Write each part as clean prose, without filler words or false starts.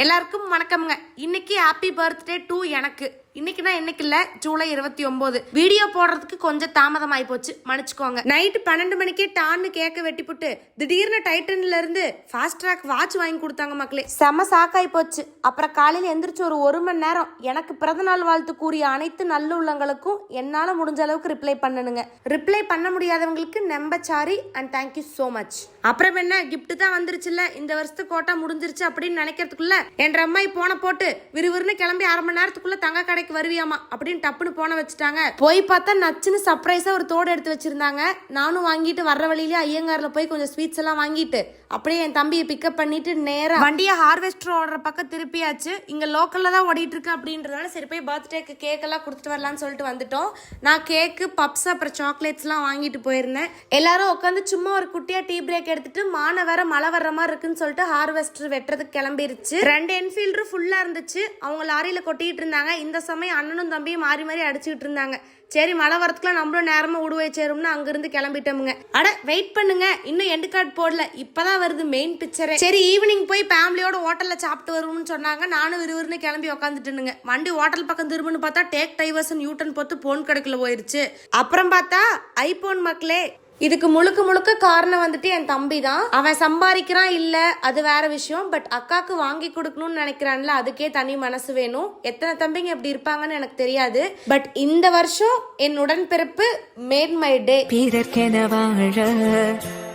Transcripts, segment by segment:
எல்லாருக்கும் வணக்கம்ங்க. இன்னைக்கு ஹாப்பி பர்த்டே டு எனக்கு. இன்னைக்குனா இன்னைக்கு இல்ல, ஜூலை 29. வீடியோ போடுறதுக்கு கொஞ்சம் தாமதமாயி போச்சு, மன்னிச்சுக்கோங்க. நைட்டு 12 மணிக்கே டான்னு கேக்க வெட்டிப்புட்டு திடீர்னு டைட்டன்ல இருந்து ஃபாஸ்ட் ட்ராக் வாட்ச் வாங்கி கொடுத்தாங்க மக்களே. செம சாக்காய் போச்சு. அப்புறம் காலையில எந்திரிச்சு ஒரு மணி நேரம் எனக்கு பிறந்தநாள் வாழ்த்து கூறிய அனைத்து நல்ல உள்ளங்களுக்கும் என்னால முடிஞ்ச அளவுக்கு ரிப்ளை பண்ணணுங்க. ரிப்ளை பண்ண முடியாதவங்களுக்கு நம்ப sorry and thank you so much. அப்புறம் என்ன, கிஃப்ட் தான் வந்துருச்சுல்ல, இந்த வருஷத்துக்கு கோட்டா முடிஞ்சிருச்சு அப்படின்னு நினைக்கிறதுக்குள்ள என் அம்மாயி போன போட்டு விறுவிறுன்னு கிளம்பி 1/2 மணி நேரத்துக்குள்ள தங்க கடைக்கு வருவியாமா அப்படின்னு டப்புன்னு போன வச்சுட்டாங்க. போய் பார்த்தா நச்சுன்னு சர்ப்ரைஸா ஒரு தோடு எடுத்து வச்சிருந்தாங்க. நானும் வாங்கிட்டு வர்ற வழியிலே ஐயங்கார்ல போய் கொஞ்சம் ஸ்வீட்ஸ் எல்லாம் வாங்கிட்டு அப்படியே என் தம்பியை பிக்கப் பண்ணிட்டு நேரா வண்டியை ஹார்வெஸ்டர் ஓடுற பக்கம் திருப்பியாச்சு. இங்க லோக்கல்ல தான் ஓடிட்டு இருக்கு அப்படின்றதால சரி போய் பர்த்டேக்கு கேக் எல்லாம் கொடுத்துட்டு வரலாம்னு சொல்லிட்டு வந்துட்டோம். நான் கேக்கு, பப்ஸ், அப்புறம் சாக்லேட்ஸ் எல்லாம் வாங்கிட்டு போயிருந்தேன். எல்லாரும் உட்காந்து சும்மா ஒரு குட்டியா டீ பிரேக் எடுத்துட்டு மான வேற மழை வர்ற மாதிரி இருக்குன்னு சொல்லிட்டு ஹார்வெஸ்டர் வெட்டுறதுக்கு கிளம்பிருச்சு. 2 என்ஃபீல்டு ஃபுல்லா இருந்துச்சு. அவங்க லாரியில கொட்டிட்டு இருந்தாங்க. இந்த சமயம் அண்ணனும் தம்பியும் மாறி மாறி அடிச்சுட்டு இருந்தாங்க. சரி மழை வரத்துக்குள்ள நம்மளும் நேரமா உடுவை சேரும்னு அங்கிருந்து கிளம்பிட்டோமுங்க. அட வெயிட் பண்ணுங்க, இன்னும் எண்டு கார்டு போடல, இப்பதான் வருது மெயின் பிக்சரே. சரி ஈவினிங் போய் ஃபேமிலியோட ஹோட்டல்ல சாப்பிட்டு வருவோம்னு சொன்னாங்க. நானும் விறுவிறுன்னு கிளம்பி உட்காந்துட்டுனுங்க. வண்டி ஹோட்டல் பக்கம் திரும்புன்னு பார்த்தா டேக் டைவர்சன் யூட்டன் போட்டு போன் கடைக்குள்ள போயிருச்சு. அப்புறம் பார்த்தா ஐபோன் மக்களே. இதுக்கு முழுக்க காரணம் வந்துட்டு என் தம்பி தான். அவன் சம்பாதிக்கிறான் இல்ல அது வேற விஷயம். பட் அக்காக்கு வாங்கி கொடுக்கணும்னு நினைக்கிறான்ல, அதுக்கே தனி மனசு வேணும். எத்தனை தம்பிங்க எப்படி இருப்பாங்கன்னு எனக்கு தெரியாது. பட் இந்த வருஷம் என் உடன்பிறப்பு மேட் மை டே. பிறர்க்கென வாழ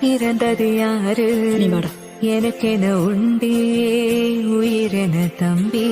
பிறந்தது யாரு, எனக்கென உண்டே உயிரென தம்பி.